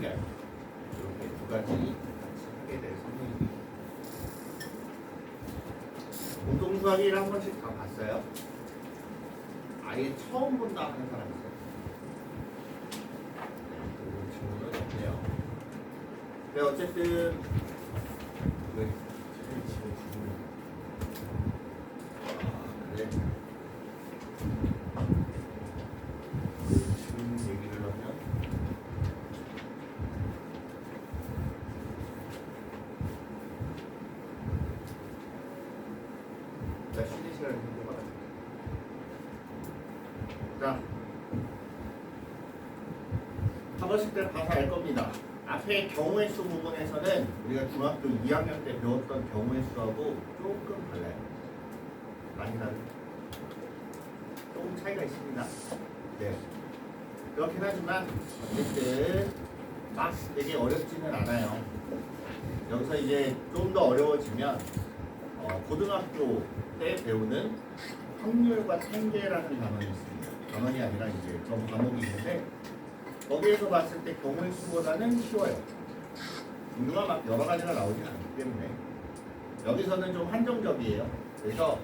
연결 이렇게 두 가지 같이 하게 될 선생님이 공동수학을 한 번씩 다 봤어요? 아예 처음 본다 하는 사람 있어요? 네, 질문은 없네요. 네, 어쨌든 왜 그래? 지금 얘기를 하면 자, 쉬는 시간을 좀 해봐. 자, 한 번씩 때 봐서 알 겁니다. 앞에 경우의 수 부분에서는 우리가 중학교 2학년 때 배웠던 경우의 수하고 조금 달라요. 많이 다르죠? 조금 차이가 있습니다. 네. 그렇긴 하지만 어쨌든 막 되게 어렵지는 않아요. 여기서 이제 좀 더 어려워지면 고등학교 때 배우는 확률과 통계라는 단원이 있습니다. 단원이 아니라 이제 그런 과목이 있는데 거기에서 봤을 때 경우의 수보다는 쉬워요. 종류가 막 여러 가지가 나오진 않기 때문에 여기서는 좀 한정적이에요. 그래서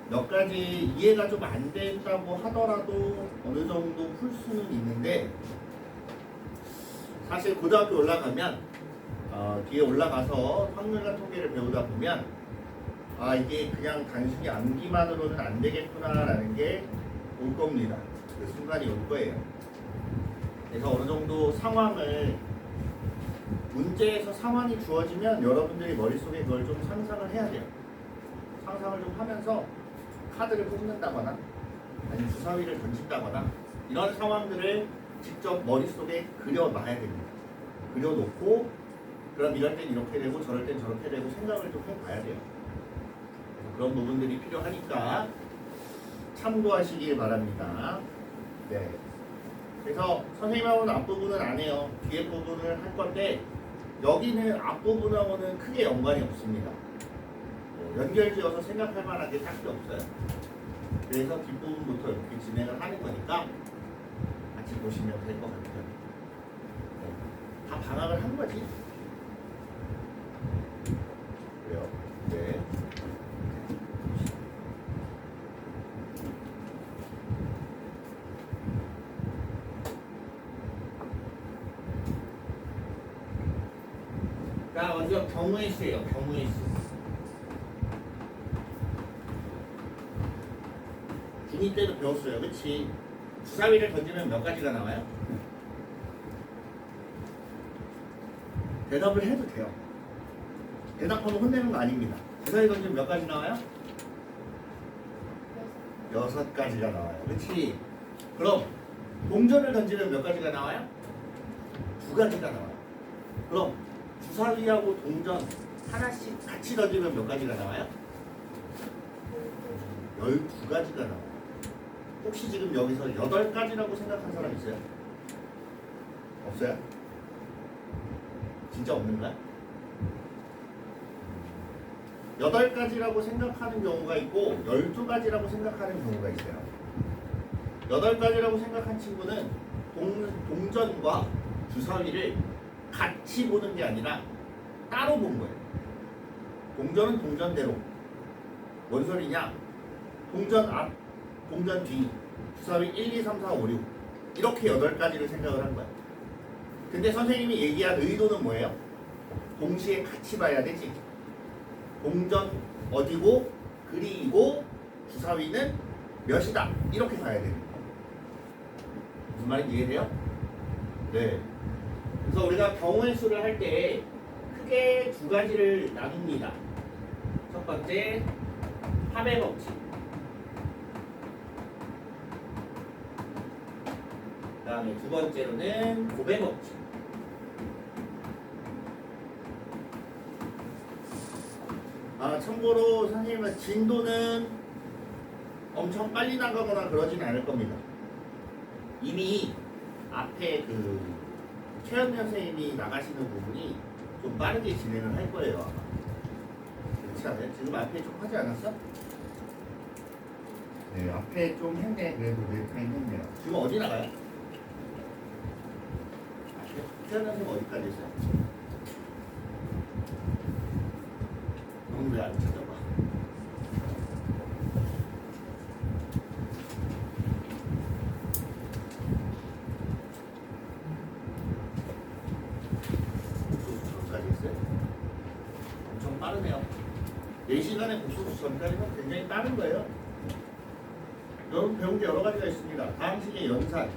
몇 가지 이해가 좀 안 된다고 하더라도 어느 정도 풀 수는 있는데 사실 고등학교 올라가면 뒤에 올라가서 확률과 통계를 배우다 보면 이게 그냥 단순히 암기만으로는 안 되겠구나라는 게 올 겁니다. 그 순간이 올 거예요. 그래서 어느 정도 상황을 문제에서 상황이 주어지면 여러분들이 머릿속에 그걸 좀 상상을 해야 돼요. 상상을 좀 하면서 카드를 뽑는다거나 아니면 주사위를 던진다거나 이런 상황들을 직접 머릿속에 그려놔야 됩니다. 그려놓고 그럼 이럴 땐 이렇게 되고 저럴 땐 저렇게 되고 생각을 좀 해봐야 돼요. 그래서 그런 부분들이 필요하니까 참고하시길 바랍니다. 네. 그래서 선생님하고는 앞부분은 안 해요. 뒤에 부분을 할 건데 여기는 앞부분하고는 크게 연관이 없습니다. 연결지어서 생각할 만한 게 딱히 없어요. 그래서 뒷부분부터 이렇게 진행을 하는 거니까 같이 보시면 될 것 같아요. 네. 다 방학을 한 거지. 그래요? 네. 자, 먼저 경우의 수예요. 경우의 수. 중2 때도 배웠어요. 그치? 주사위를 던지면 몇 가지가 나와요? 대답을 해도 돼요. 대답하면 혼내는 거 아닙니다. 주사위 던지면 몇 가지 나와요? 6가지가 나와요. 그치? 그럼 동전을 던지면 몇 가지가 나와요? 2가지가 나와요. 그럼 주사위하고 동전 하나씩 같이 던지면 몇 가지가 나와요? 12가지가 나와요. 혹시 지금 여기서 8가지라고 생각한 사람 있어요? 없어요? 진짜 없는가요? 8가지라고 생각하는 경우가 있고 12가지라고 생각하는 경우가 있어요. 8가지라고 생각한 친구는 동전과 주사위를 같이 보는 게 아니라 따로 본 거예요. 동전은 동전대로. 뭔 소리냐? 동전 앞, 동전 뒤, 주사위 1, 2, 3, 4, 5, 6 이렇게 8가지를 생각을 한 거야. 근데 선생님이 얘기한 의도는 뭐예요? 동시에 같이 봐야 되지. 동전 어디고 그리고 주사위는 몇이다 이렇게 봐야 되는 거야. 무슨 말인지 이해돼요? 네. 그래서 우리가 경우의 수를 할 때 크게 2가지를 나눕니다. 첫 번째 합의 법칙. 그 다음에 두 번째로는 곱의 법칙. 참고로 선생님은 진도는 엄청 빨리 나가거나 그러진 않을 겁니다. 이미 앞에 그 최현미 선생님이 나가시는 부분이 좀 빠르게 진행을 할 거예요. 아마. 그렇지 않아요? 지금 앞에 좀 하지 않았어? 네, 앞에 좀 했네. 그래도 네 타임 했네요. 지금 어디 나가요? 앞에? 태어난 셈 어디까지 있어요? 넌 왜 안 찾아봐? 전까지 있어요? 엄청 빠르네요. 4시간의 복수수 전까지는 굉장히 빠른 거예요. 여러분 배운 게 여러 가지가 있습니다. 다항식의 연산,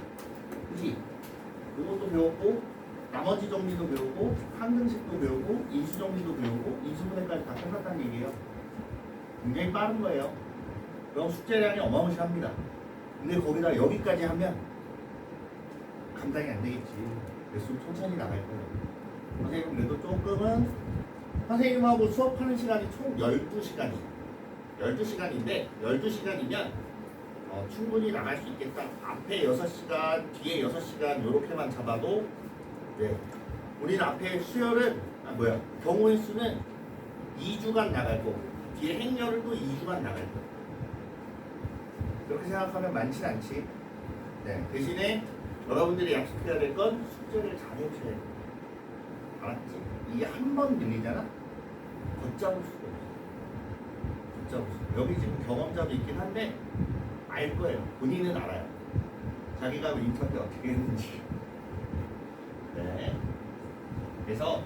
그지? 이것도 배웠고, 나머지 정리도 배우고, 항등식도 배우고, 인수정리도 배우고, 인수분해까지 다 끝났다는 얘기예요. 굉장히 빠른 거예요. 그럼 숙제량이 어마무시합니다. 근데 거기다 여기까지 하면 감당이 안 되겠지. 그래서 좀 천천히 나갈 거예요. 선생님 그래도 조금은 선생님하고 수업하는 시간이 총 12시간이에요. 12시간인데 12시간이면 충분히 나갈 수 있겠다. 앞에 6시간, 뒤에 6시간 이렇게만 잡아도 네. 우리는 앞에 수열은 경우의 수는 2주간 나갈 거고 뒤에 행렬도 2주간 나갈 거고 그렇게 생각하면 많진 않지. 네. 대신에 여러분들이 약속해야 될 건 숙제를 잘 해주셔야 돼. 알았지? 이게 한 번 밀리잖아? 걷잡을 수가 없어. 걷잡을 수. 여기 지금 경험자도 있긴 한데 알 거예요. 본인은 알아요. 자기가 인턴 때 어떻게 했는지. 네. 그래서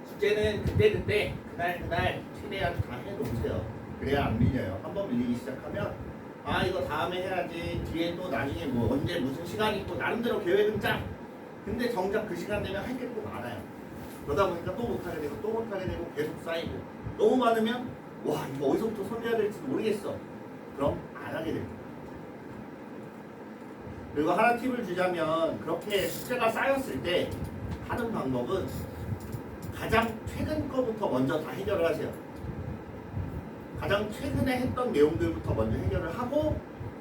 숙제는 그때 그날 최대한 다 해놓으세요. 그래야 안 밀려요. 한 번 밀리기 시작하면 이거 다음에 해야지. 뒤에 또 나중에 뭐 언제 무슨 시간 있고 나름대로 계획은 짜. 근데 정작 그 시간 되면 할 게 또 많아요. 그러다 보니까 또 못하게 되고 또 못하게 되고 계속 쌓이고 너무 많으면 와 이거 어디서부터 손해야 될지도 모르겠어. 그럼 안 하게 됩니다. 그리고 하나 팁을 주자면 그렇게 숙제가 쌓였을 때 하는 방법은 가장 최근 거부터 먼저 다 해결을 하세요. 가장 최근에 했던 내용들부터 먼저 해결을 하고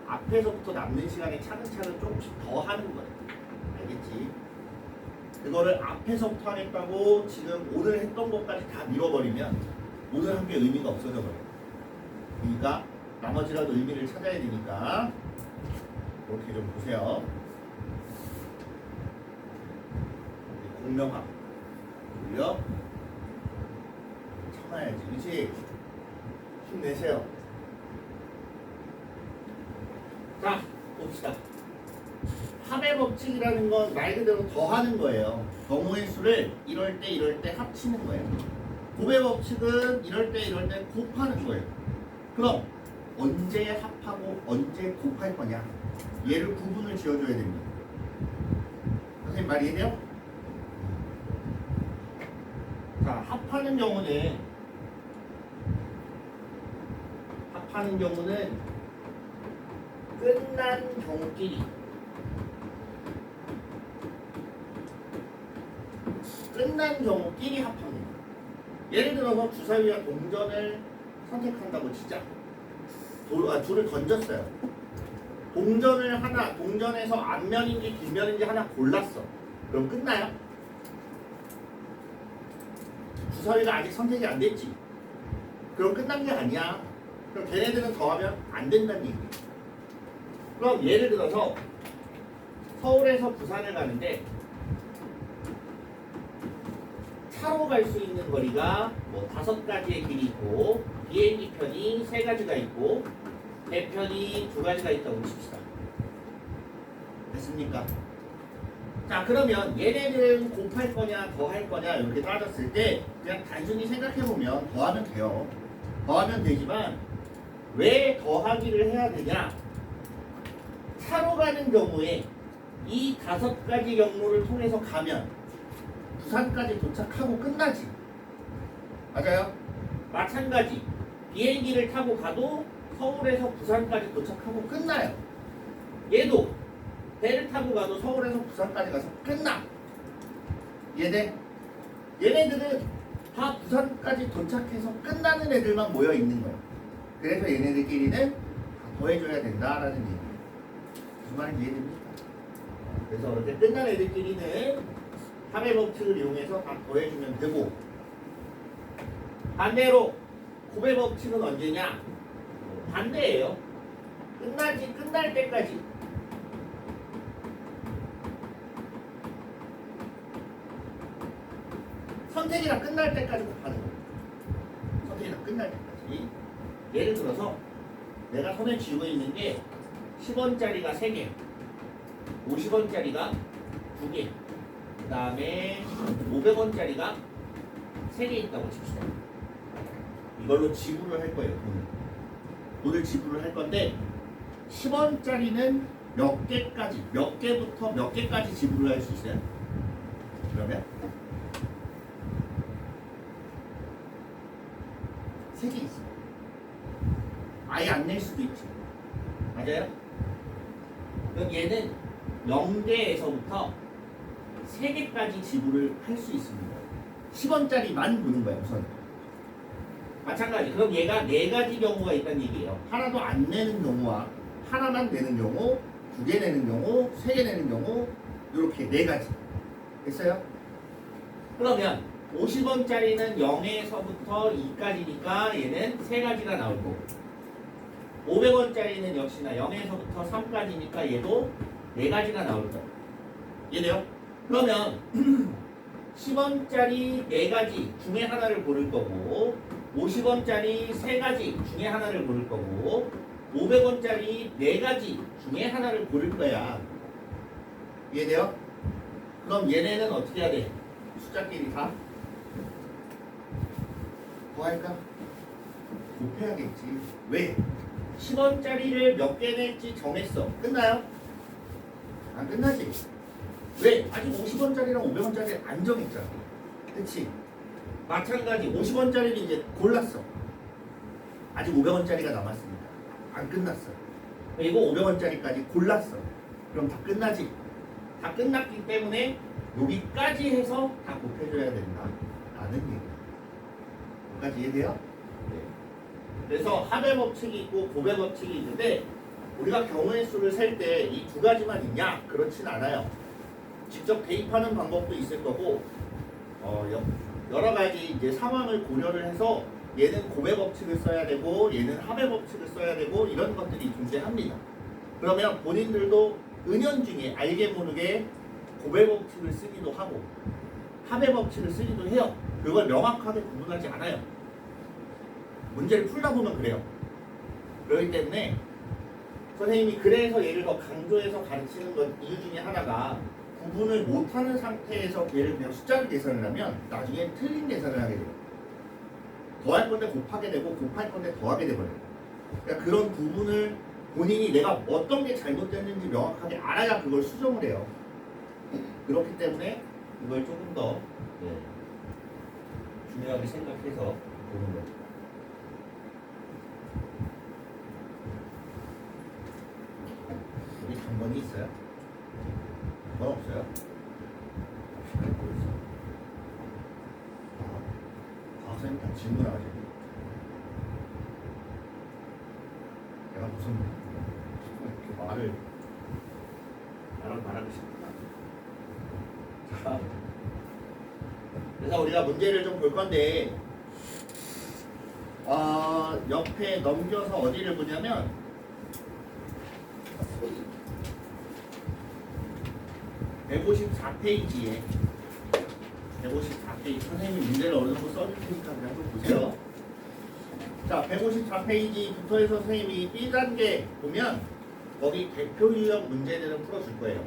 앞에서부터 남는 시간에 차근차근 조금씩 더 하는 거예요. 알겠지? 그거를 앞에서부터 하겠다고 지금 오늘 했던 것까지 다 밀어버리면 오늘 한 게 의미가 없어져 버려요. 그러니까 나머지라도 의미를 찾아야 되니까 이렇게 좀 보세요. 공명함 돌려 쳐놔야지. 그렇지? 힘내세요. 자 봅시다. 합의 법칙이라는 건 말 그대로 더하는 거예요. 경우의 수를 이럴 때 합치는 거예요. 곱의 법칙은 이럴 때 곱하는 거예요. 그럼 언제 합하고 언제 곱할 거냐? 얘를 구분을 지어줘야 됩니다. 선생님 말 이해돼요? 자, 합하는 경우는 끝난 경우끼리 합합니다. 예를 들어서 주사위와 동전을 선택한다고 치자. 둘을 던졌어요. 동전에서 앞면인지 뒷면인지 하나 골랐어. 그럼 끝나요? 주사위가 아직 선택이 안 됐지. 그럼 끝난 게 아니야. 그럼 걔네들은 더하면 안 된다는 얘기예요. 그럼 예를 들어서 서울에서 부산을 가는데 차로 갈 수 있는 거리가 뭐 5가지의 길이 있고 비행기 편이 3가지가 있고 배편이 2가지가 있다고 칩시다. 됐습니까? 자 그러면 얘네들은 곱할 거냐 더할 거냐 이렇게 따졌을 때 그냥 단순히 생각해보면 더하면 돼요. 더하면 되지만 왜 더하기를 해야 되냐? 차로 가는 경우에 이 5가지 경로를 통해서 가면 부산까지 도착하고 끝나지. 맞아요? 마찬가지 비행기를 타고 가도 서울에서 부산까지 도착하고 끝나요. 얘도 배를 타고 가도 서울에서 부산까지 가서 끝나. 얘네들은 다 부산까지 도착해서 끝나는 애들만 모여 있는 거예요. 그래서 얘네들끼리는 다 더해줘야 된다라는 얘기예요. 무슨 말인지 이해됩니까? 그래서 그렇게 끝난 애들끼리는 합의 법칙을 이용해서 다 더해주면 되고 반대로 곱의 법칙은 언제냐? 반대예요. 끝날 때까지 선택이 다 끝날 때까지 곱하는 거예요. 선택이 다 끝날 때까지. 예를 들어서 내가 손에 쥐고 있는 게 10원짜리가 3개, 50원짜리가 2개, 그 다음에 500원짜리가 3개 있다고 칩시다. 이걸로 지불을 할 거예요. 돈을 지불을 할 건데 10원짜리는 몇 개까지, 몇 개부터 몇 개까지 지불을 할 수 있어요? 그러면 3개 있어요. 아예 안 낼 수도 있지. 맞아요? 그럼 얘는 0개에서부터 3개까지 지불을 할 수 있습니다. 10원짜리만 보는 거예요, 우선. 마찬가지. 그럼 얘가 4가지 경우가 있다는 얘기예요. 하나도 안 내는 경우와 하나만 내는 경우, 2개 내는 경우, 3개 내는 경우, 이렇게 4가지. 됐어요? 그러면 50원짜리는 0에서부터 2까지니까 얘는 3가지가 나올 거고, 500원짜리는 역시나 0에서부터 3까지니까 얘도 4가지가 나올 거예요. 이해돼요? 그러면 10원짜리 4가지 중에 하나를 고를 거고, 50원짜리 3가지 중에 하나를 고를 거고, 500원짜리 4가지 중에 하나를 고를 거야. 이해돼요? 그럼 얘네는 어떻게 해야 돼? 숫자끼리 다 더할까? 곱해야겠지. 왜? 10원짜리를 몇 개 낼지 정했어. 끝나요? 안 끝나지? 왜? 아직 50원짜리랑 500원짜리 안 정했잖아. 그치? 마찬가지 50원짜리를 이제 골랐어. 아직 500원짜리가 남았습니다. 안 끝났어. 그리고 500원짜리까지 골랐어. 그럼 다 끝나지? 다 끝났기 때문에 여기까지 해서 다 곱해줘야 된다. 라는 얘기야. 여기까지 이해돼요? 네. 그래서 합의 법칙이 있고 고배 법칙이 있는데 우리가 경우의 수를 셀 때 이 2가지만 있냐? 그렇진 않아요. 직접 대입하는 방법도 있을 거고 여러 가지 이제 상황을 고려를 해서 얘는 고배 법칙을 써야 되고 얘는 합의 법칙을 써야 되고 이런 것들이 존재합니다. 그러면 본인들도 은연중에 알게 모르게 고배 법칙을 쓰기도 하고 합의 법칙을 쓰기도 해요. 그걸 명확하게 구분하지 않아요. 문제를 풀다 보면 그래요. 그렇기 때문에 선생님이 그래서 얘를 더 강조해서 가르치는 것 이유 중에 하나가 구분을 못하는 상태에서 얘를 그냥 숫자를 계산을 하면 나중에 틀린 계산을 하게 돼요. 더할 건데 곱하게 되고 곱할 건데 더하게 돼버려요. 그러니까 그런 부분을 본인이 내가 어떤 게 잘못됐는지 명확하게 알아야 그걸 수정을 해요. 그렇기 때문에 이걸 조금 더 중요하게 생각해서 보는 거예요. 여기 단번이 있어요? 뭐 없어요? 과학생님 다 질문하지. 내가 무슨 이렇게 말하고 싶구나. 자, 그래서 우리가 문제를 좀 볼 건데, 옆에 넘겨서 어디를 보냐면 154페이지에 154페이지 선생님이 문제를 어느 정도 써줄 테니까 그냥 한번 보세요. 자, 154페이지부터 해서 선생님이 B단계 보면 거기 대표 유형 문제들은 풀어줄 거예요.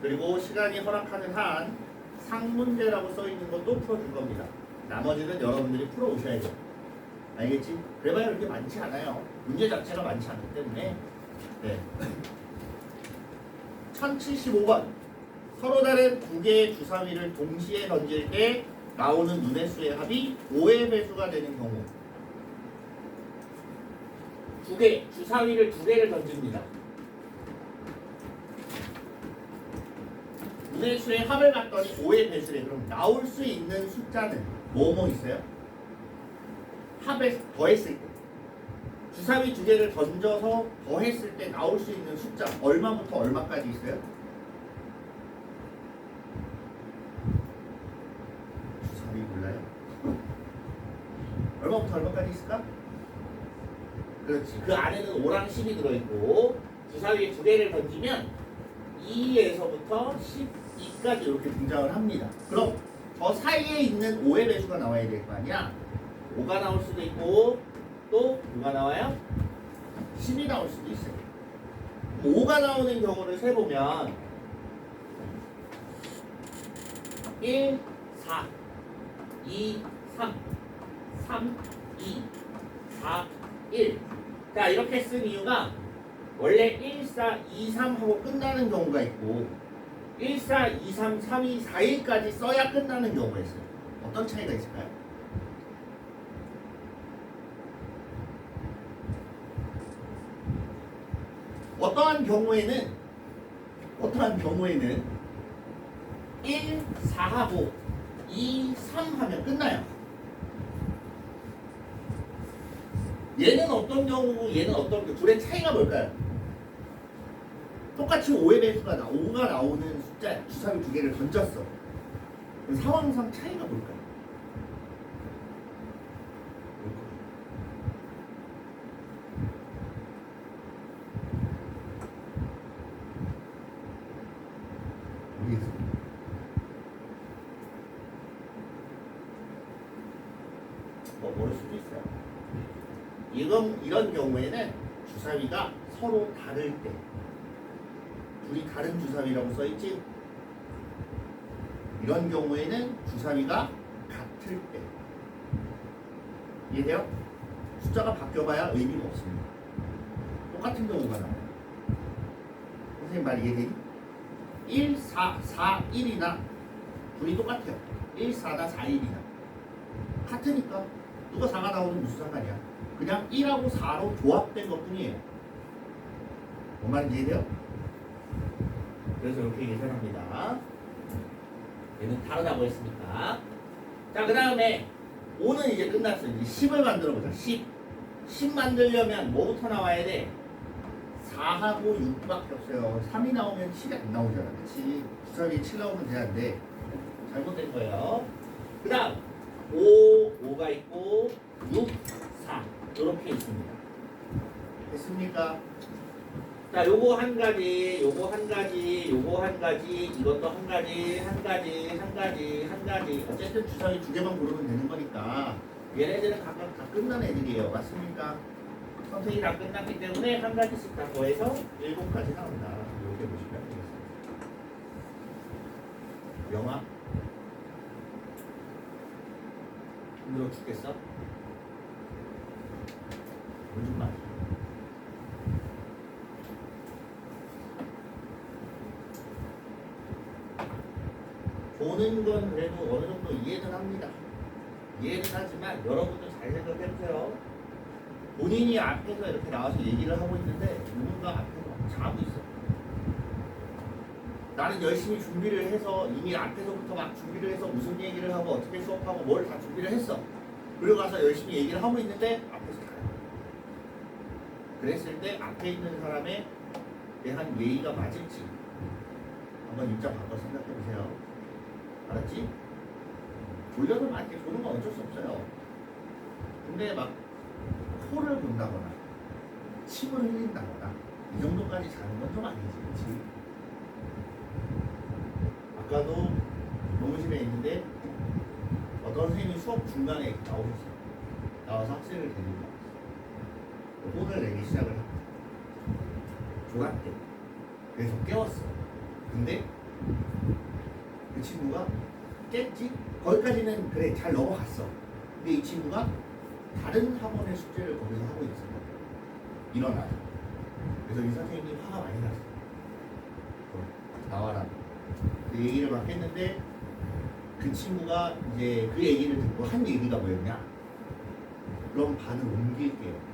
그리고 시간이 허락하는 한 상문제라고 써있는 것도 풀어줄 겁니다. 나머지는 여러분들이 풀어오셔야 돼요. 알겠지? 그래봐야 그렇게 많지 않아요. 문제 자체가 많지 않기 때문에. 네. 1075번 서로 다른 두 개의 주사위를 동시에 던질 때 나오는 눈의 수의 합이 5의 배수가 되는 경우 주사위를 2개를 던집니다. 눈의 수의 합을 갖더니 5의 배수래. 그럼 나올 수 있는 숫자는 뭐 있어요? 합에 더했을 때 주사위 2개를 던져서 더했을 때 나올 수 있는 숫자 얼마부터 얼마까지 있어요? 주사위 몰라요? 얼마부터 얼마까지 있을까? 그렇지. 그 안에는 5랑 10이 들어있고 주사위 2개를 던지면 2에서부터 12까지 이렇게 등장을 합니다. 그럼 저 사이에 있는 5의 배수가 나와야 될 거 아니야. 5가 나올 수도 있고 또 누가 나와요? 10이 나올 수도 있어요. 5가 나오는 경우를 세보면 1, 4, 2, 3, 3, 2, 4, 1. 자, 이렇게 쓴 이유가 원래 1, 4, 2, 3 하고 끝나는 경우가 있고 1, 4, 2, 3, 3, 2, 4, 1까지 써야 끝나는 경우가 있어요. 어떤 차이가 있을까요? 어떠한 경우에는 1, 4하고 2, 3 하면 끝나요. 얘는 어떤 경우고 얘는 어떤 경우, 둘의 차이가 뭘까요? 똑같이 5의 배수가 5가 나오는 숫자 주사위 두 개를 던졌어. 그럼 상황상 차이가 뭘까요? 모르겠어요. 모를 수도 있어요. 이런 경우에는 주사위가 서로 다를 때, 둘이 다른 주사위라고 써있지? 이런 경우에는 주사위가 같을 때. 이해돼요? 숫자가 바뀌어봐야 의미가 없습니다. 똑같은 경우가 나와요. 선생님 말 이해되니? 1, 4, 4, 1이나 둘이 똑같아요. 1, 4나 4, 1이나 같으니까 누가 4가 나오는 무슨 상관이야. 그냥 1하고 4로 조합된 것 뿐이에요. 뭔 말인지 이해돼요? 그래서 이렇게 예상합니다. 얘는 다르다고 했으니까. 자, 그 다음에 5는 이제 끝났어. 이제 10을 만들어 보자. 10 만들려면 뭐부터 나와야 돼? 4하고 6밖에 없어요. 3이 나오면 7이 안 나오잖아. 그치? 주사위에 7 나오면 되는데 잘못된 거예요. 그 다음 5가 있고 6, 4 이렇게 있습니다. 됐습니까? 자, 요거 한 가지, 요거 한 가지, 요거 한 가지, 이것도 한 가지, 한 가지, 한 가지, 한 가지. 어쨌든 주사위 두 개만 고르면 되는 거니까 얘네들은 각각 다 끝난 애들이에요. 맞습니까? 선택이 다 끝났기 때문에 한 가지씩 다 더해서 7가지 나온다. 이렇게 보시면 되겠습니다. 영화? 힘들어 죽겠어? 요즘 말. 보는 건 그래도 어느 정도 이해는 합니다. 이해는 하지만 여러분도 잘 생각해보세요. 본인이 앞에서 이렇게 나와서 얘기를 하고 있는데 누군가 앞에서 자고 있어. 나는 열심히 준비를 해서 이미 앞에서부터 막 준비를 해서 무슨 얘기를 하고 어떻게 수업하고 뭘 다 준비를 했어. 그리고 가서 열심히 얘기를 하고 있는데 앞에서 자요. 그랬을 때 앞에 있는 사람에 대한 예의가 맞을지 한번 입장 바꿔 생각해보세요. 알았지? 졸려서 많이 조는 건 어쩔 수 없어요. 근데 막 코를 본다거나 침을 흘린다거나 이 정도까지 자는 건 좀 아니지, 그렇지? 아까도 농무실에 있는데 어떤 선생님이 수업 중간에 나오셨어요. 나와서 학생을 데리고 나왔어요. 혼을 내기 시작을 했고 졸았대. 그래서 깨웠어. 근데 그 친구가 깼지? 거기까지는 그래 잘 넘어갔어. 근데 이 친구가 다른 학원의 숙제를 거기서 하고 있었어. 일어나. 그래서 이 선생님이 화가 많이 났어. 나와라. 그 얘기를 막 했는데 그 친구가 이제 그 얘기를 듣고 한 얘기가 뭐였냐? 그럼 반을 옮길게요.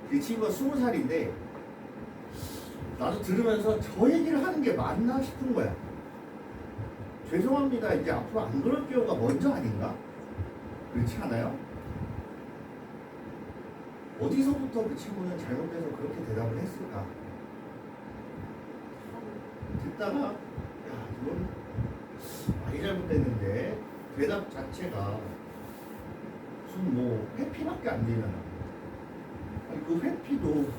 그 친구가 20살인데 나도 들으면서 저 얘기를 하는 게 맞나 싶은 거야. 죄송합니다. 이제 앞으로 안 그럴게요가 먼저 아닌가? 그렇지 않아요? 어디서부터 그 친구는 잘못돼서 그렇게 대답을 했을까? 듣다가 야 이건 많이 잘못됐는데 대답 자체가 무슨 뭐 회피밖에 안 되잖아. 아니 그 회피도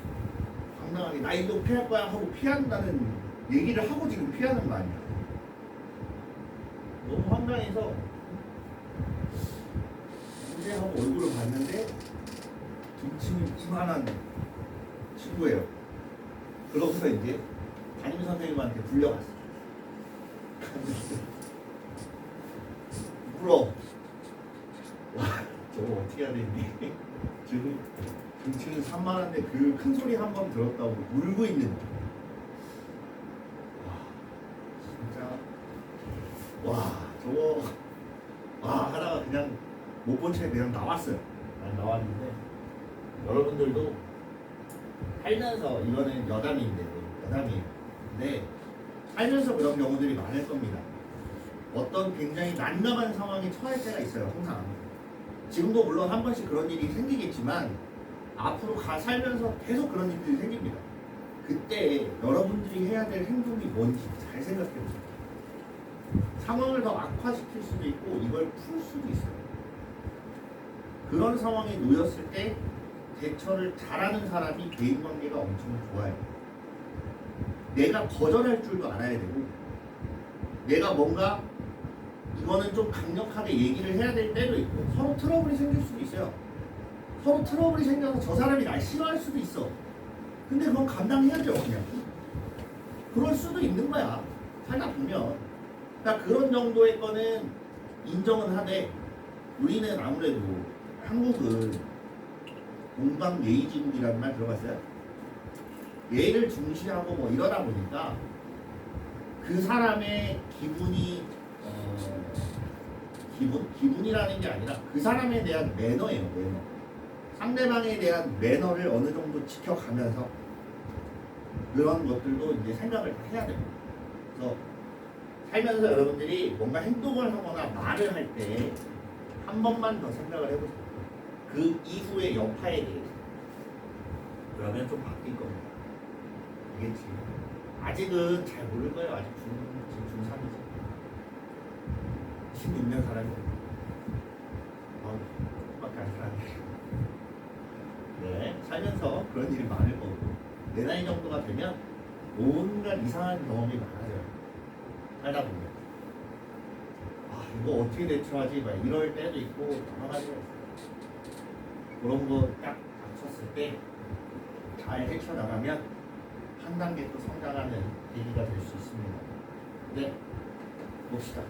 당당하게 나 이거 피할 거야 하고 피한다는 얘기를 하고 지금 피하는 거 아니야. 너무 황당해서 무대하고 얼굴을 봤는데 등치는 이만한 친구예요. 그러고서 이제 담임 선생님한테 불려갔어. 울어. 와, 저거 어떻게 해야 되니? 지금 등치는 산만한데 그 큰 소리 한 번 들었다고 울고 있는 거야. 와, 진짜. 와, 저거. 와, 하다가 그냥 못 본 채 그냥 나왔어요. 난 나왔는데, 여러분들도 살면서, 이거는 여담인데, 여담이에요. 근데 살면서 그런 경우들이 많을 겁니다. 어떤 굉장히 난감한 상황에 처할 때가 있어요, 항상. 지금도 물론 한 번씩 그런 일이 생기겠지만 앞으로 살면서 계속 그런 일들이 생깁니다. 그때 여러분들이 해야 될 행동이 뭔지 잘 생각해 보세요. 상황을 더 악화시킬 수도 있고 이걸 풀 수도 있어요. 그런 상황에 놓였을 때 대처를 잘하는 사람이 대인관계가 엄청 좋아요. 내가 거절할 줄도 알아야 되고, 내가 뭔가 이거는 좀 강력하게 얘기를 해야 될 때도 있고, 서로 트러블이 생길 수도 있어요. 서로 트러블이 생겨서 저 사람이 날 싫어할 수도 있어. 근데 그건 감당해야죠, 그냥. 그럴 수도 있는 거야, 살다 보면. 그러니까 그런 정도의 거는 인정은 하되, 우리는 아무래도 한국은 공방예의지국이라는 말 들어봤어요? 예의를 중시하고 뭐 이러다 보니까 그 사람의 기분이라는 게 아니라 그 사람에 대한 매너예요, 매너. 상대방에 대한 매너를 어느 정도 지켜가면서 그런 것들도 이제 생각을 해야 돼요. 그래서 살면서 여러분들이 뭔가 행동을 하거나 말을 할 때 한 번만 더 생각을 해보세요. 그 이후의 여파에 대해서. 그러면 좀 바뀔 겁니다. 알겠지? 아직은 잘 모를 거예요. 아직 지금 중3이지. 16년 살았는데. 밖에 안 살았네. 네, 살면서 그런 일이 많을 거고, 내 나이 정도가 되면 온갖 이상한 경험이 많아져요. 살다 보면. 아, 이거 어떻게 대처하지? 막 이럴 때도 있고, 여러 가지가 있어요. 그런 거 딱 닥쳤을 때 잘 헤쳐나가면 한 단계 또 성장하는 계기가 될 수 있습니다. 네, 봅시다.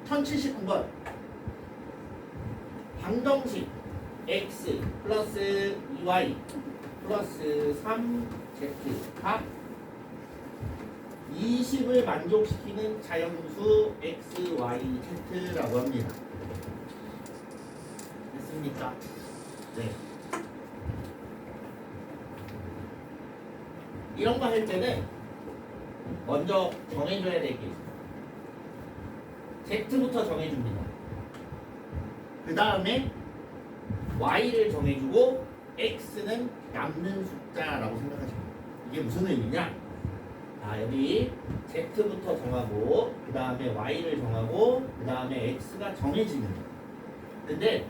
1079번. 방정식 x 플러스 2y 플러스 3z가 20을 만족시키는 자연수 x, y, z라고 합니다. 됐습니까? 네. 이런 거 할 때는 먼저 정해줘야 될 게 있어요. z부터 정해줍니다. 그 다음에 y를 정해주고 x는 남는 숫자라고 생각하시면 돼요. 이게 무슨 의미냐? 자, 여기 z부터 정하고 그 다음에 y를 정하고 그 다음에 x가 정해지는 거예요. 근데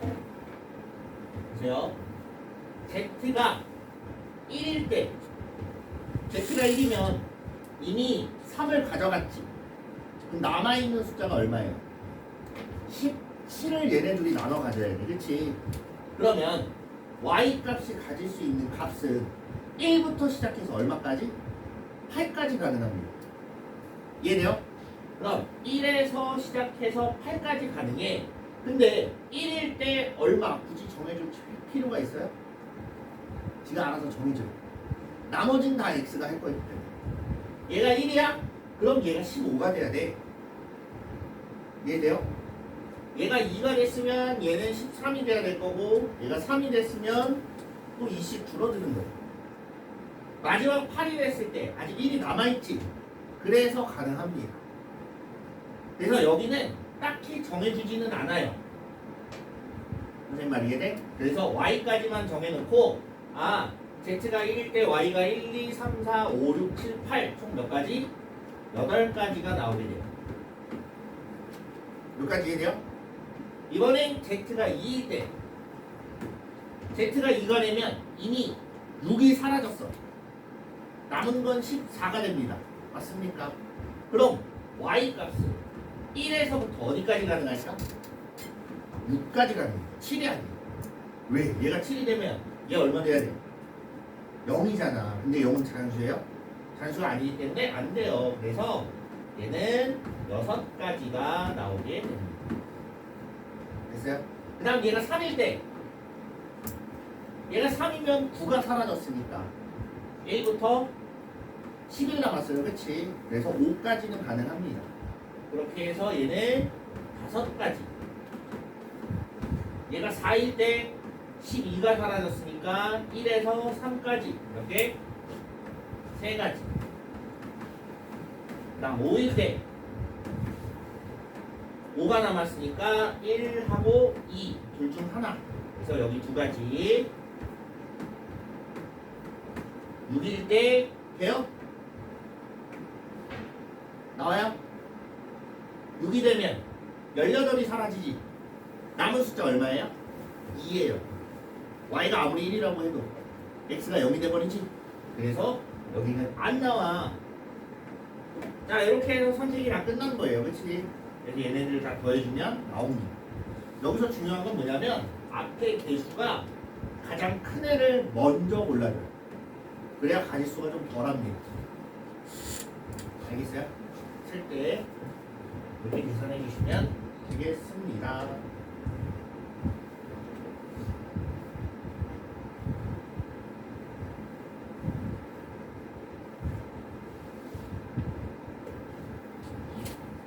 보세요. z가 1일 때, z가 1이면 이미 3을 가져갔지. 그럼 남아있는 숫자가 얼마예요? 7을 얘네 둘이 나눠 가져야 돼. 그치? 그러면 y 값이 가질 수 있는 값은 1부터 시작해서 얼마까지? 8까지 가능합니다. 이해돼요? 그럼 1에서 시작해서 8까지 가능해. 근데 1일 때 얼마 굳이 정해줄 필요가 있어요? 지가 알아서 정해줘요. 나머지는 다 x가 할 거기 때문에. 얘가 1이야? 그럼 얘가 15가 돼야 돼. 이해돼요? 얘가 2가 됐으면 얘는 13이 돼야 될 거고, 얘가 3이 됐으면 또 20 줄어드는 거예요. 마지막 8이 됐을 때 아직 1이 남아있지. 그래서 가능합니다. 그래서 여기는 딱히 정해주지는 않아요. 선생님 말 이해돼? 그래서 y까지만 정해놓고, 아, z가 1일 때 y가 1, 2, 3, 4, 5, 6, 7, 8 총 몇 가지? 8가지가 나오게 돼요. 몇 가지 이해돼요? 이번엔 z가 2일 때, z가 2가 되면 이미 6이 사라졌어. 남은 건 14가 됩니다. 맞습니까? 그럼 y 값은 1에서부터 어디까지 가능할까? 6까지 가능해. 7이 아니야. 왜? 얘가 7이 되면 얘 얼마 돼야 돼? 0이잖아. 근데 0은 잔수예요? 잔수가 아니기 때문에 안 돼요. 그래서 얘는 6가지가 나오게 됩니다. 됐어요? 그 다음 얘가 3일 때 얘가 3이면 9가 사라졌으니까 1부터 10일 남았어요. 그치? 그래서 5까지는 가능합니다. 그렇게 해서 얘는 5가지. 얘가 4일 때 12가 사라졌으니까 1에서 3까지 이렇게 3가지. 그 다음 5일 때 5가 남았으니까 1하고 2 둘 중 하나. 그래서 여기 2가지. 6일 때 돼요? 나와요? 6이 되면 18이 사라지지. 남은 숫자 얼마예요? 2예요. y가 아무리 1이라고 해도 x가 0이 돼버리지. 그래서 여기는 안 나와. 자, 이렇게 해서 선택이 다 끝난 거예요. 그치? 그래서 얘네들을 다 더해주면 나옵니다. 여기서 중요한 건 뭐냐면 앞에 개수가 가장 큰 애를 먼저 골라줘요. 그래야 가지수가 좀 덜합니다. 알겠어요? 쓸 때 이렇게 계산해 주시면 되겠습니다.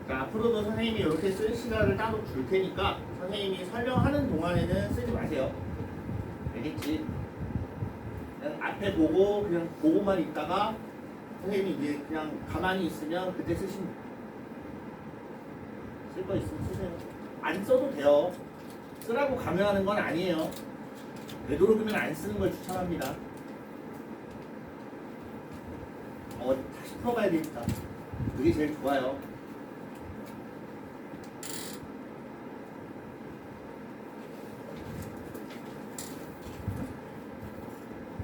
자, 앞으로도 선생님이 이렇게 쓸 시간을 따로 줄 테니까 선생님이 설명하는 동안에는 쓰지 마세요. 알겠지? 그냥 앞에 보고 그냥 보고만 있다가 선생님이 이제 그냥 가만히 있으면 그때 쓰시면 쓸 거 있으면 쓰세요. 안 써도 돼요. 쓰라고 강요하는 건 아니에요. 되도록이면 안 쓰는 걸 추천합니다. 다시 풀어봐야 되겠다. 그게 제일 좋아요.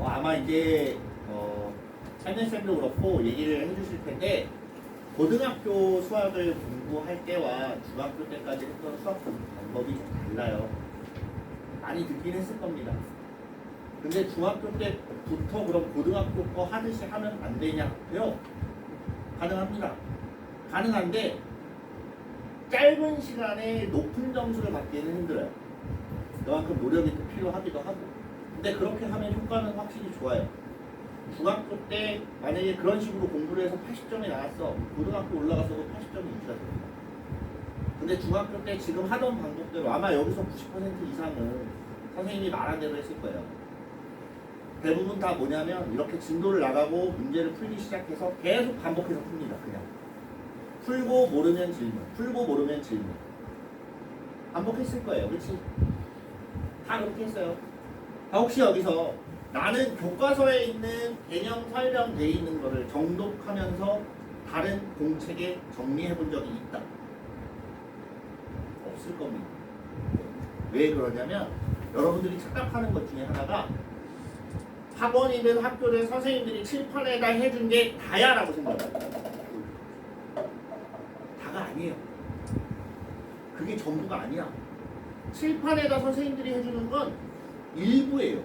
아마 이제 찬현쌤도 그렇고 얘기를 해주실 텐데 고등학교 수학을 공부할 때와 중학교 때까지 했던 수학 방법이 좀 달라요. 많이 듣긴 했을 겁니다. 근데 중학교 때부터 그럼 고등학교 거 하듯이 하면 안 되냐고요? 가능합니다. 가능한데 짧은 시간에 높은 점수를 받기는 힘들어요. 그만큼 노력이 또 필요하기도 하고. 근데 그렇게 하면 효과는 확실히 좋아요. 중학교 때 만약에 그런 식으로 공부를 해서 80점이 나왔어. 고등학교 올라가서도 80점이 유지가 됩니다. 근데 중학교 때 지금 하던 방법대로 아마 여기서 90% 이상은 선생님이 말한 대로 했을 거예요. 대부분 다 뭐냐면 이렇게 진도를 나가고 문제를 풀기 시작해서 계속 반복해서 풉니다. 그냥 풀고 모르면 질문, 풀고 모르면 질문. 반복했을 거예요. 그렇지? 다 그렇게 했어요. 혹시 여기서 나는 교과서에 있는 개념 설명되어 있는 거를 정독하면서 다른 공책에 정리해 본 적이 있다? 없을 겁니다. 왜 그러냐면 여러분들이 착각하는 것 중에 하나가 학원이든 학교든 선생님들이 칠판에다 해준 게 다야 라고 생각해요. 다가 아니에요. 그게 전부가 아니야. 칠판에다 선생님들이 해주는 건 일부예요.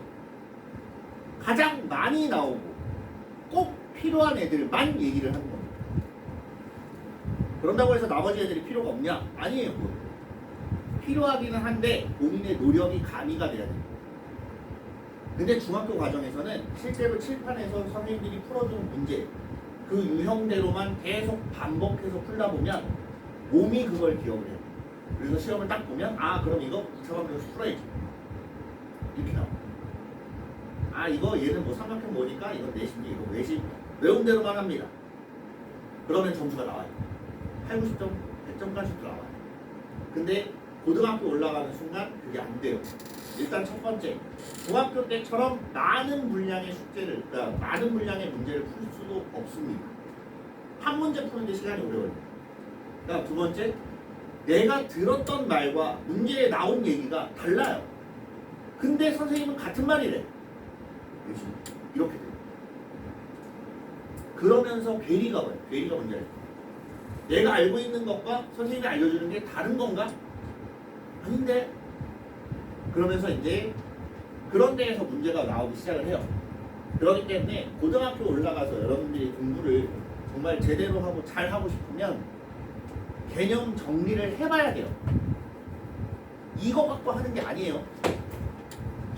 가장 많이 나오고 꼭 필요한 애들만 얘기를 하는 겁니다. 그런다고 해서 나머지 애들이 필요가 없냐? 아니에요. 그건. 필요하기는 한데 본인의 노력이 가미가 돼야 돼요. 근데 중학교 과정에서는 실제로 칠판에서 선생님들이 풀어주는 문제 그 유형대로만 계속 반복해서 풀다 보면 몸이 그걸 기억을 해요. 그래서 시험을 딱 보면 그럼 이거 2차 방정에서 풀어야지 이렇게 나와. 이거 얘는 뭐 삼각형 뭐니까 이거 내신이 이거 외신 외운 대로만 합니다. 그러면 점수가 나와요. 8, 90점, 100점까지도 나와요. 근데 고등학교 올라가는 순간 그게 안 돼요. 일단 첫 번째, 중학교 때처럼 많은 분량의 숙제를, 그러니까 많은 분량의 문제를 풀 수도 없습니다. 한 문제 푸는데 시간이 오래 걸려요. 그러니까 두 번째, 내가 들었던 말과 문제에 나온 얘기가 달라요. 근데 선생님은 같은 말이래. 이렇게 돼요. 그러면서 괴리가 뭐예요? 괴리가 뭔지 알죠? 내가 알고 있는 것과 선생님이 알려주는 게 다른 건가? 아닌데. 그러면서 이제 그런 데에서 문제가 나오기 시작을 해요. 그렇기 때문에 고등학교 올라가서 여러분들이 공부를 정말 제대로 하고 잘 하고 싶으면 개념 정리를 해봐야 돼요. 이거 갖고 하는 게 아니에요.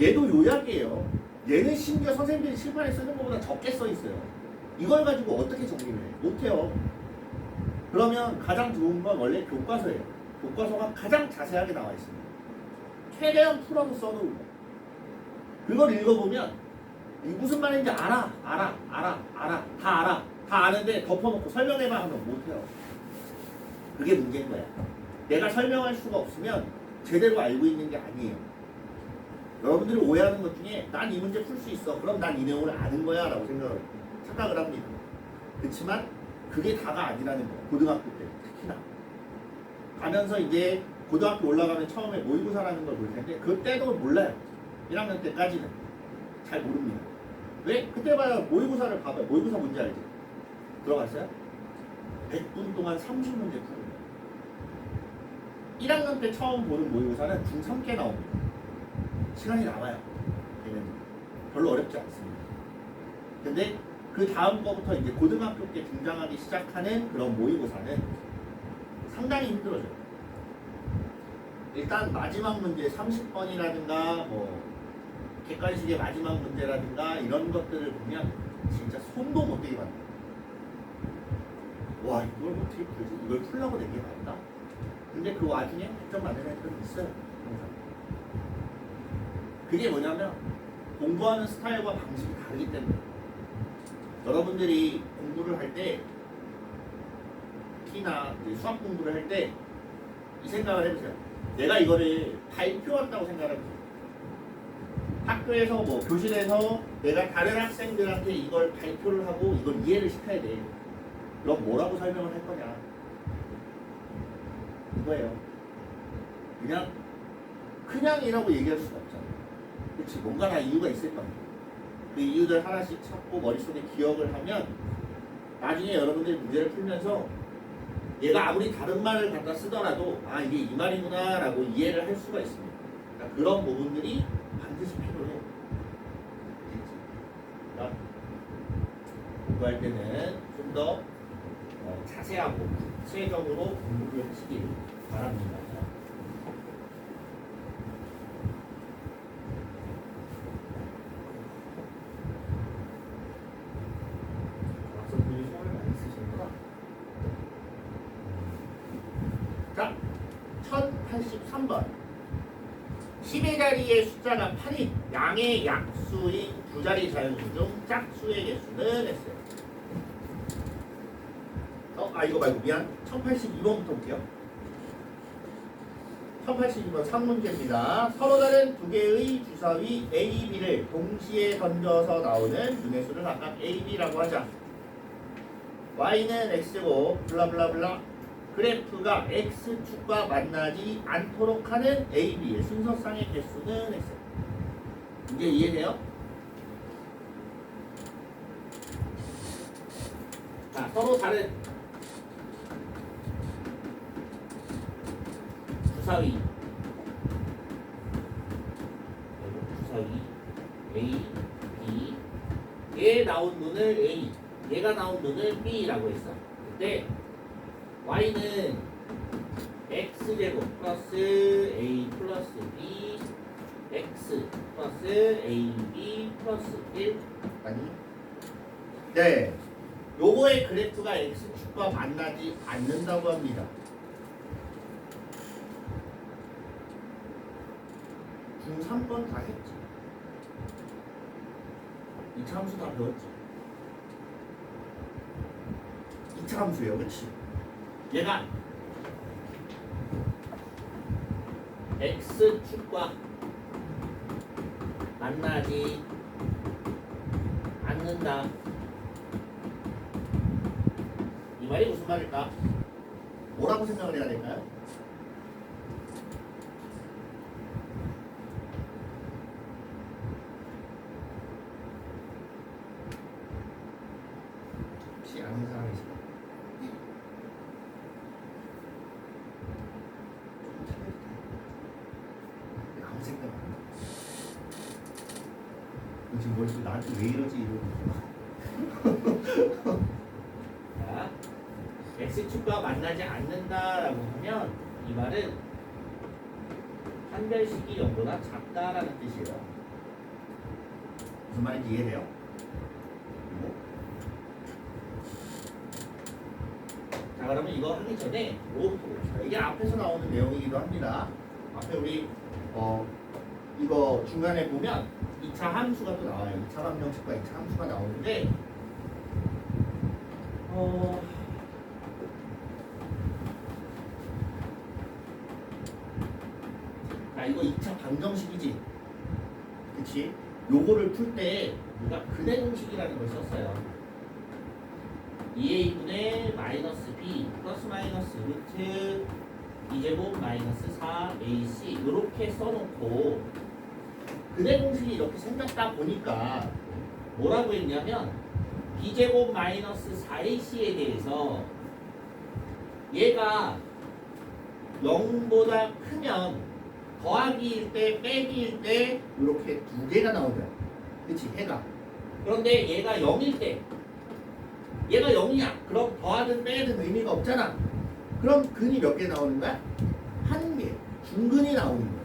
얘도 요약이에요. 얘는 심지어 선생님들이 칠판에 쓰는 것보다 적게 써 있어요. 이걸 가지고 어떻게 정리를 해? 못해요. 그러면 가장 좋은 건 원래 교과서예요. 교과서가 가장 자세하게 나와 있습니다. 최대한 풀어서 써놓은 거. 그걸 읽어보면 무슨 말인지 알아. 다 아는데 덮어놓고 설명해봐 하면 못해요. 그게 문제인 거야. 내가 설명할 수가 없으면 제대로 알고 있는 게 아니에요. 여러분들이 오해하는 것 중에 난 이 문제 풀 수 있어. 그럼 난 이 내용을 아는 거야 라고 착각을 합니다. 그렇지만 그게 다가 아니라는 거예요. 고등학교 때 특히나. 가면서 이제 고등학교 올라가면 처음에 모의고사라는 걸 볼 텐데 그때도 몰라요. 1학년 때까지는 잘 모릅니다. 왜? 그때 봐야 모의고사를 봐봐요. 모의고사 뭔지 알지? 들어갔어요? 100분 동안 30문제 푸는 거예요. 1학년 때 처음 보는 모의고사는 중3 때 나옵니다. 시간이 남아요. 얘는 별로 어렵지 않습니다. 근데 그 다음 거부터 이제 고등학교 때 등장하기 시작하는 그런 모의고사는 상당히 힘들어져요. 일단 마지막 문제 30번이라든가 뭐 객관식의 마지막 문제라든가 이런 것들을 보면 진짜 손도 못 대게 만들어요. 와, 이걸 어떻게 풀지? 이걸 풀려고 낸 게 맞나? 근데 그 와중에 100점 맞는 애들은 있어요. 항상. 그게 뭐냐면 공부하는 스타일과 방식이 다르기 때문에 여러분들이 공부를 할 때 특히나 수학 공부를 할 때 이 생각을 해보세요. 내가 이거를 발표한다고 생각해보세요. 학교에서 뭐 교실에서 내가 다른 학생들한테 이걸 발표를 하고 이걸 이해를 시켜야 돼. 그럼 뭐라고 설명을 할 거냐? 이거예요. 그냥이라고 얘기할 수가 없잖아. 그렇지? 뭔가 다 이유가 있을 겁니다. 그 이유들 하나씩 찾고 머릿속에 기억을 하면 나중에 여러분들이 문제를 풀면서 얘가 아무리 다른 말을 갖다 쓰더라도 아 이게 이 말이구나 라고 이해를 할 수가 있습니다. 그러니까 그런 부분들이 반드시 필요해요. 그러니까 공부할 때는 좀 더 자세하고 구체적으로 공부를 하시길 바랍니다. 자, 1083번 10의 자리의 숫자가 8인 양의 약수인 두 자리 자연수 중 짝수의 개수는 했어요. 이거 말고 미안. 1082번부터 볼게요. 1082번 3문제입니다. 서로 다른 두 개의 주사위 A, B를 동시에 던져서 나오는 분의 수를 각각 A, B라고 하자. Y는 X고 블라블라블라 그래프가 X축과 만나지 않도록 하는 A, B의 순서상의 개수는 했어요. 이제 이해돼요? 자, 서로 다른 주사위 A, B 얘 나온 눈을 A 얘가 나온 눈을 B라고 했어. 그때 Y는 X제곱 플러스 A 플러스 B X 플러스 AB 플러스 1 아니? 네, 요거의 그래프가 X축과 만나지 않는다고 합니다. 중3번 다 했지. 2차 함수 다 배웠지. 2차 함수예요, 그치? 얘가 X축과 만나지 않는다. 이 말이 무슨 말일까? 뭐라고 생각을 해야 될까요? 지금 머릿속에 나한테 왜 이러지 이러고. 자, x축과 만나지 않는다라고 하면 이 말은 판별식이 0보다 작다라는 뜻이에요. 무슨 말인지 이해돼요? 자, 그러면 이거 하기 전에 뭐부터 봅시다. 이게 앞에서 나오는 내용이기도 합니다. 앞에 우리 이거 중간에 보면 2차 함수가 또 나와요. 2차 방정식과 2차 함수가 나오는데 자, 이거 2차 방정식이지. 그치? 요거를 풀 때 우리가 근해 공식이라는 걸 썼어요. 2a분의 마이너스 b 플러스 마이너스 루트 2제곱 마이너스 4ac 이렇게 써놓고 근해 공식이 이렇게 생겼다 보니까 뭐라고 했냐면 b제곱 마이너스 4ac에 대해서 얘가 0보다 크면 더하기일 때 빼기일 때 이렇게 두 개가 나오죠. 그치? 해가. 그런데 얘가 0일 때 얘가 0이야. 그럼 더하든 빼든 의미가 없잖아. 그럼 근이 몇 개 나오는 거야? 한 개. 중근이 나오는 거야.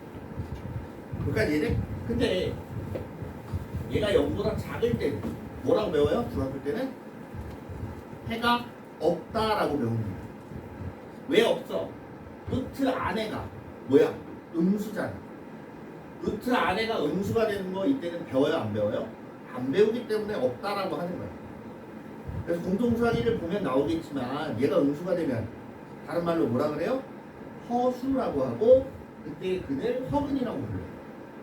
그러니까 얘네 근데 얘가 0보다 작을 때는 뭐라고 배워요? 중학교 때는 해가 없다라고 배웁니다. 왜 없어? 루트 안에가 뭐야? 음수잖아. 루트 안에가 음수가 되는 거 이때는 배워요? 안 배워요? 안 배우기 때문에 없다라고 하는 거야. 그래서 공통수학이를 보면 나오겠지만 얘가 음수가 되면 다른 말로 뭐라 그래요? 허수라고 하고 그때의 근을 허근이라고 불러요.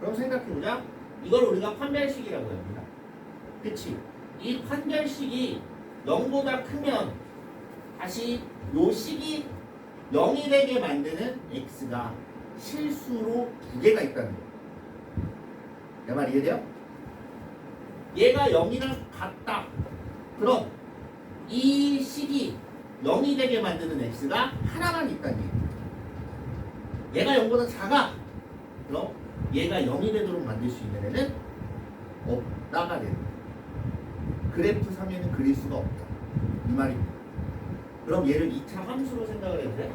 그럼 생각해보자. 이걸 우리가 판별식이라고 합니다. 그치? 이 판별식이 0보다 크면 다시 요 식이 0이 되게 만드는 x가 실수로 두 개가 있다는 거예요. 내 말 이해돼요? 얘가 0이랑 같다. 그럼 이 식이 0이 되게 만드는 x가 하나만 있다는 얘기예요. 얘가 0보다 작아. 그럼 얘가 0이 되도록 만들 수 있는 애는 없다가 되는 거예요. 그래프 3에는 그릴 수가 없다. 이 말입니다. 그럼 얘를 2차 함수로 생각을 해보세요.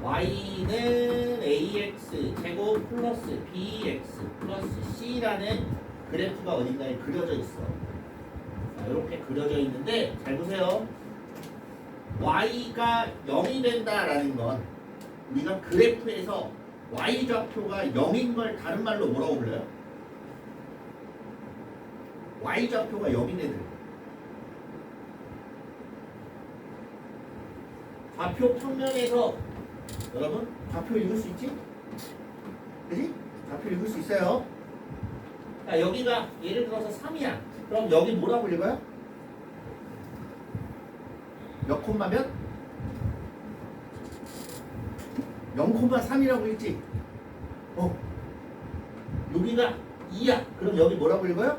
y는 ax 제곱 플러스 bx 플러스 c라는 그래프가 어딘가에 그려져 있어. 자, 이렇게 그려져 있는데 잘 보세요. y가 0이 된다라는 건 우리가 그래프에서 y좌표가 0인 걸 다른 말로 뭐라고 불러요? y좌표가 0인 애들. 좌표 평면에서 여러분 좌표 읽을 수 있지? 그지? 좌표 읽을 수 있어요. 자, 여기가 예를 들어서 3이야. 그럼 여기 뭐라고 읽어요? 몇 콤마면? 0,3이라고 읽지? 여기가 2야. 그럼 여기 뭐라고 읽어요?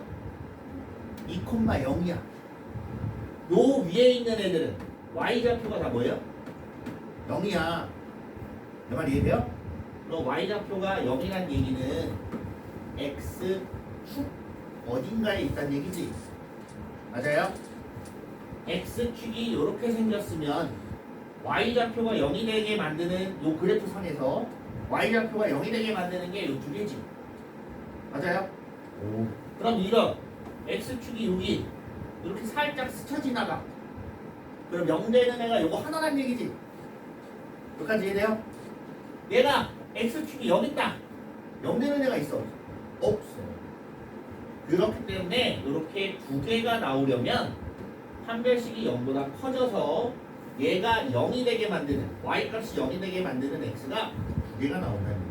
2,0이야. 요 위에 있는 애들은 y좌표가 다 뭐예요? 0이야. 내 말 이해돼요? 그럼 y좌표가 0이란 얘기는 x축 어딘가에 있다는 얘기지? 맞아요? x축이 이렇게 생겼으면 y좌표가 0이 되게 만드는 요 그래프 상에서 y좌표가 0이 되게 만드는 게 요 두 개지. 맞아요? 오. 그럼 이런 x축이 여기 이렇게 살짝 스쳐 지나가. 그럼 0 되는 애가 요거 하나란 얘기지. 여기까지 이해돼요? 얘가 x축이 여기 있다. 0 되는 애가 있어? 없어. 그렇기 때문에 이렇게 두 개가 나오려면 판별식이 0보다 커져서 얘가 0이 되게 만드는 y값이 0이 되게 만드는 x가 두 개가 나온다는 거예요.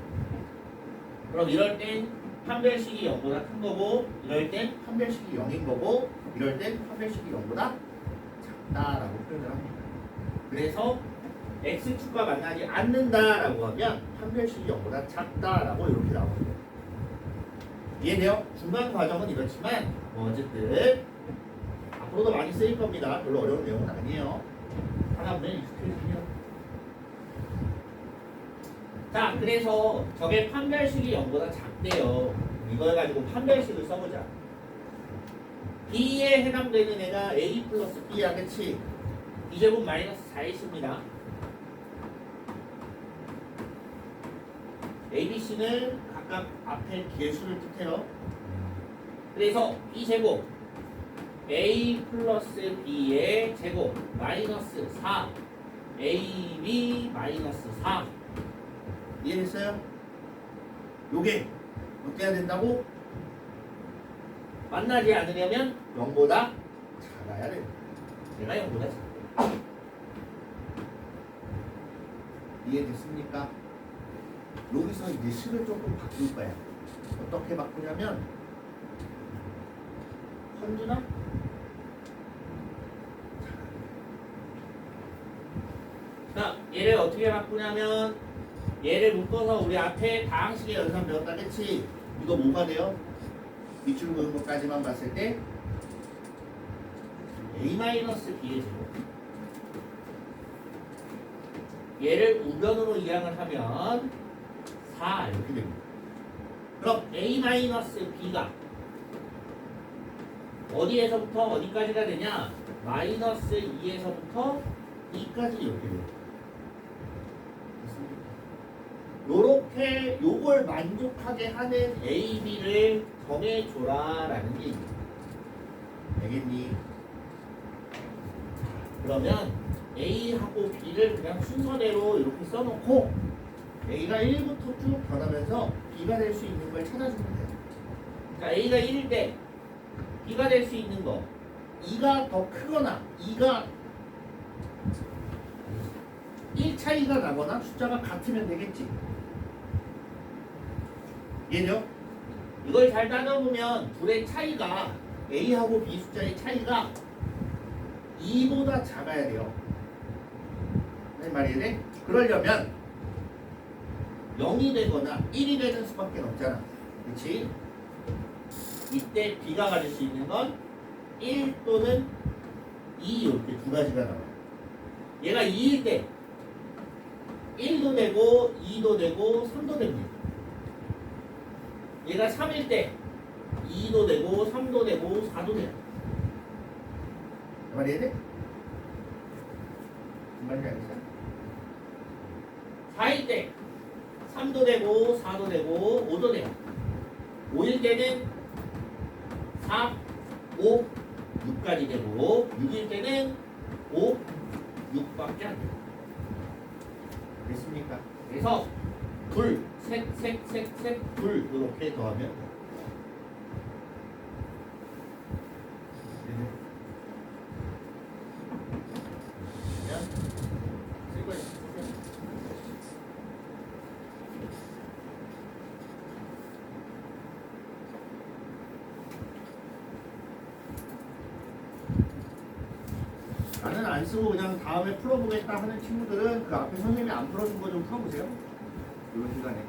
그럼 이럴 땐 판별식이 0보다 큰 거고 이럴 땐 판별식이 0인 거고 이럴 땐 판별식이 0보다 작다라고 표현을 합니다. 그래서 x축과 만나지 않는다라고 하면 판별식이 0보다 작다라고 이렇게 나옵니다. 이해돼요? 중간 과정은 이렇지만 어쨌든 앞으로도 많이 쓰일 겁니다. 별로 어려운 내용은 아니에요. 하나 보면 익숙해집니다. 자, 그래서 저게 판별식이 0보다 작대요. 이걸 가지고 판별식을 써보자. B에 해당되는 애가 A 플러스 B. B야, 그치? B제곱 마이너스 4A입니다. ABC는 각각 앞에 개수를 뜻해요. 그래서 B제곱 A 플러스 B의 제곱 마이너스 4 AB 마이너스 4. 이해했어요? 요게 어때야 된다고? 만나지 않으려면 0보다 작아야 돼. 내가 0보다 작아. 이해됐습니까? 여기서 이제 식을 조금 바꿀 거야. 어떻게 바꾸냐면 선두나 자, 얘를 어떻게 바꾸냐면 얘를 묶어서 우리 앞에 다항식의 연산 배웠다. 그치? 이거 뭐가 돼요? 밑줄 그은 것까지만 봤을 때 A-B의 제곱. 얘를 우변으로 이항을 하면 4 이렇게 됩니다. 그럼 A-B가 어디에서부터 어디까지가 되냐? 마이너스 2에서부터 2까지 이렇게 돼요. 요렇게 요걸 만족하게 하는 A, B를 정해줘라라는 얘기입니다. 알겠니? 그러면 A하고 B를 그냥 순서대로 이렇게 써놓고 A가 1부터 쭉 변하면서 B가 될 수 있는 걸 찾아주면 돼요. 자, A가 1일 때 B가 될 수 있는 거 2가 더 크거나 2가 1 차이가 나거나 숫자가 같으면 되겠지. 얘죠? 이걸 잘 따져보면 둘의 차이가 A하고 B 숫자의 차이가 2보다 작아야 돼요. 무슨 말이야 돼? 그러려면 0이 되거나 1이 되는 수밖에 없잖아. 그치? 이때 B가 가질 수 있는 건 1 또는 2 이렇게 두 가지가 나와요. 얘가 2일 때 1도 되고 2도 되고 3도 됩니다. 얘가 3일 때 2도 되고 3도 되고 4도 돼요. 그 말이야 돼? 무슨 말인지 알겠어요? 4일 때 3도 되고 4도 되고 5도 돼요. 5일 때는 4, 5, 6까지 되고 6일 때는 5, 6밖에 안 돼요. 됐습니까? 그래서 둘, 셋, 셋, 셋, 셋, 둘 이렇게 더하면 그냥 쓸 거예요. 쓰세요. 나는 안 쓰고 그냥 다음에 풀어보겠다 하는 친구들은 그 앞에 선생님이 안 풀어준 거 좀 풀어보세요. 이번 시간에.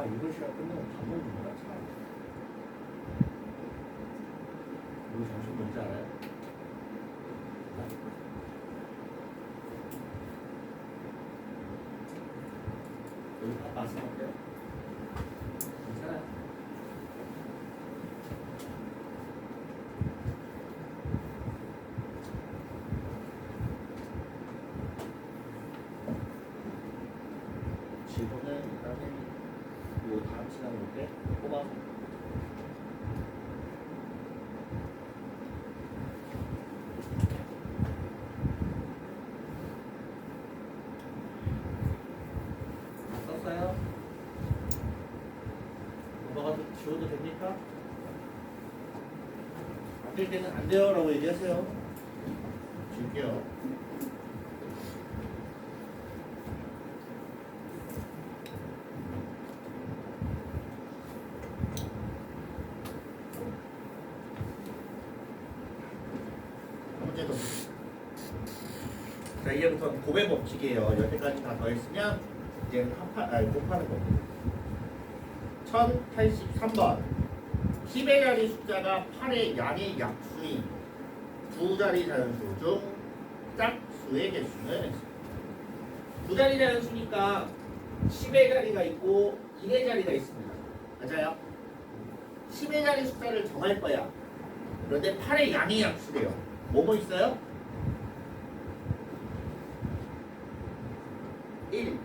이거 시간 끝나면 밥 먹는 거야, 참. 우리 점심 뭔지 알아요? 여기 밥 맛은 어때요? 괜찮아요? 지금은 일단은 요 다음 시간 올때 뽑아서 지워도 됩니까? 안 될 때는 안 돼요 라고 얘기하세요. 줄게요. 한 문제 더. 자, 이제부터 곱의 법칙이에요. 여태까지 다 더했으면 이제 곱하는 겁니다. 1083번. 10의 자리 숫자가 8의 양의 약수인 두 자리 자연수 중 짝수의 개수는 두 자리 자연수니까 10의 자리가 있고 1의 자리가 있습니다. 맞아요? 10의 자리 숫자를 정할 거야. 그런데 8의 양의 약수래요. 뭐뭐 있어요? 1,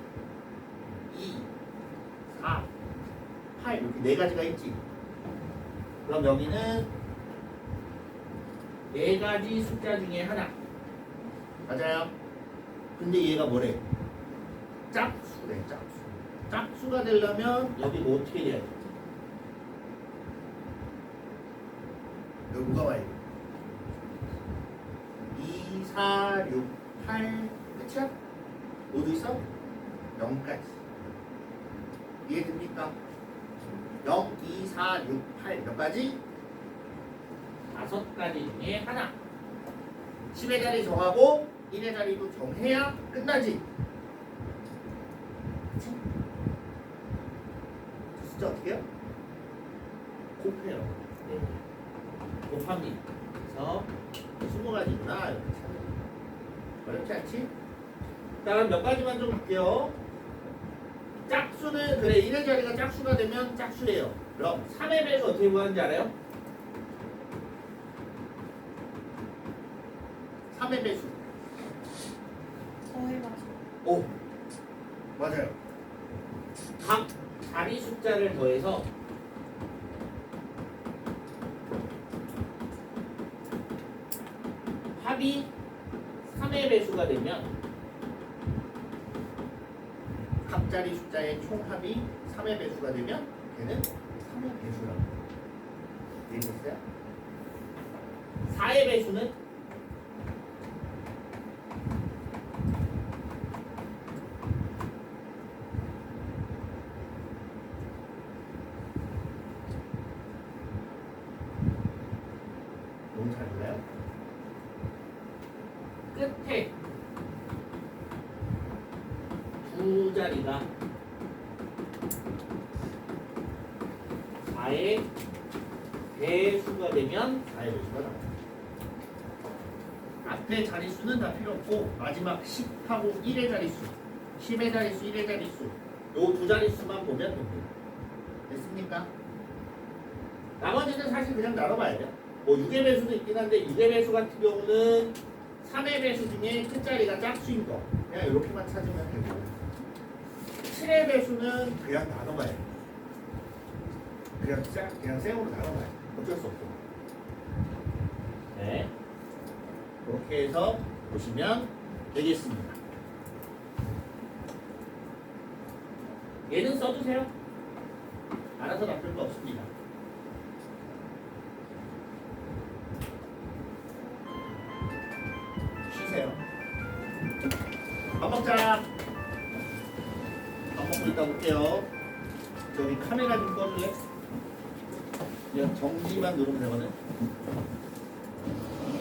2, 4, 8 이렇게 네 가지가 있지. 그럼 여기는 네 가지 숫자 중에 하나. 맞아요? 근데 얘가 뭐래? 짝수래, 짝수. 짝수가 되려면 여기 뭐 어떻게 돼야 돼? 여기 뭐가 와야 돼? 2, 4, 6, 8 끝이야? 모두 있어? 0까지. 이해됩니까? 0, 2, 4, 6, 8 몇 가지? 5가지 중에 하나. 10의 자리 정하고 1의 자리도 정해야 끝나지. 그치? 숫자 어떻게 해요? 곱해요. 네. 곱합니다. 그래서 20가지구나 이렇게 찾는 어렵지 않지? 다음 몇 가지만 좀 볼게요. 짝수는 그래 1의 자리가 짝수가 되면 짝수예요. 그럼 3의 배수 어떻게 구하는지 알아요? 3의 배수. 더해가지고. 오 맞아요. 각 자리 숫자를 더해서 합이 3의 배수가 되면 각 자리 숫자의 총합이 3의 배수가 되면 걔는 3의 배수라고. 이해됐어요? 4의 배수는 너무 잘 몰라요? 끝에 두 자리가 4의 배수가 되면 4의 배수가 나와요. 앞에 자릿수는 다 필요 없고 마지막 10하고 1의 자릿수 10의 자릿수 1의 자릿수 요 두 자릿수만 보면 됩니다. 됐습니까? 나머지는 사실 그냥 나눠봐야 돼요. 뭐 6의 배수도 있긴 한데 6의 배수 같은 경우는 3의 배수 중에 끝자리가 짝수인 거 그냥 이렇게만 찾으면 되고 7의 배수는 그냥 나눠봐야 돼요. 그냥 쌩으로 나눠봐야 돼요. 어쩔 수 없어. 네. 그렇게 해서 보시면 되겠습니다. 얘는 써주세요. 알아서 나쁠 거 없습니다. 쉬세요. 밥 먹자. 밥 먹고 있다 올게요. 저기 카메라 좀 꺼줄래? 그냥 정지만 누르면 되거든.